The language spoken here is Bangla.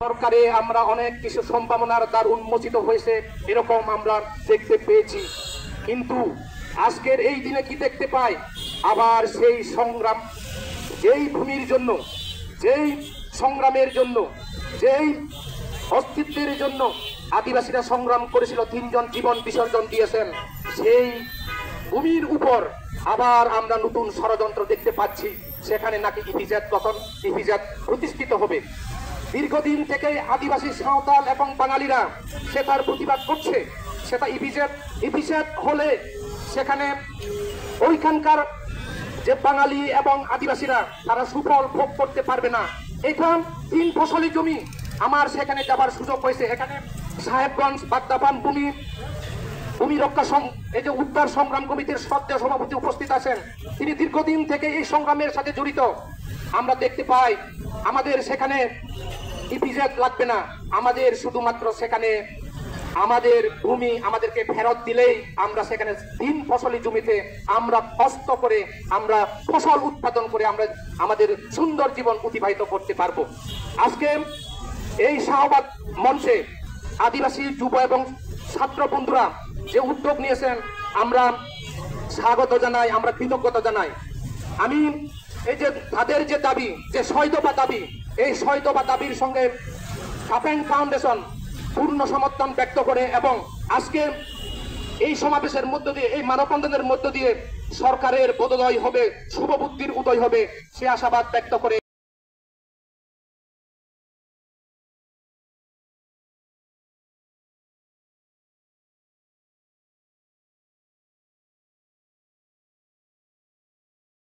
সরকারে আমরা অনেক কিছু সম্ভাবনার দ্বার উন্মোচিত হয়েছে এরকম আমরা দেখতে পেয়েছি, কিন্তু আজকের এই দিনে কি দেখতে পাই? আবার সেই সংগ্রাম, যেই ভূমির জন্য, যেই সংগ্রামের জন্য, যেই অস্তিত্বের জন্য আদিবাসীরা সংগ্রাম করেছিল, 3 জন জীবন বিসর্জন দিয়েছেন, সেই ভূমির উপর আবার আমরা নতুন ষড়যন্ত্র দেখতে পাচ্ছি। সেখানে নাকি ইপিজেড গঠন, ইপিজেড প্রতিষ্ঠিত হবে। দীর্ঘদিন থেকে আদিবাসী, সাঁওতাল এবং বাঙালিরা সেটার প্রতিবাদ করছে। সেটা ইপিজেড হলে সেখানে ওইখানকার যে বাঙালি এবং আদিবাসীরা তারা সুফল ভোগ করতে পারবে না। এখান 3 ফসলি জমি আমার সেখানে যাবার সুযোগ হয়েছে। এখানে সাহেবগঞ্জ বাগদাপান ভূমি রক্ষা এই যে উদ্ধার সংগ্রাম কমিটির শ্রদ্ধেয় সভাপতি উপস্থিত আছেন, তিনি দীর্ঘদিন থেকে এই সংগ্রামের সাথে জড়িত। আমরা দেখতে পাই আমাদের সেখানে ইপিজেড লাগবে না, আমাদের শুধুমাত্র সেখানে আমাদের ভূমি আমাদেরকে ফেরত দিলেই আমরা সেখানে 3 ফসলি জমিতে আমরা কষ্ট করে আমরা ফসল উৎপাদন করে আমরা আমাদের সুন্দর জীবন অতিবাহিত করতে পারবো। আজকে এই শাহবাগ মঞ্চে আদিবাসী যুব এবং ছাত্র বন্ধুরা যে উদ্যোগ নিয়েছেন আমরা স্বাগত জানাই, আমরা কৃতজ্ঞতা জানাই। আমি এই যে তাদের যে দাবি, যে 6 দফা দাবি, এই 6 দফা দাবির সঙ্গে কাপেং ফাউন্ডেশন পূর্ণ সমর্থন ব্যক্ত করে এবং আজকে এই সমাবেশের মধ্য দিয়ে, এই মানববন্ধনের মধ্য দিয়ে সরকারের বোধোদয় হবে, শুভবুদ্ধির উদয় হবে, সে আশাবাদ ব্যক্ত করে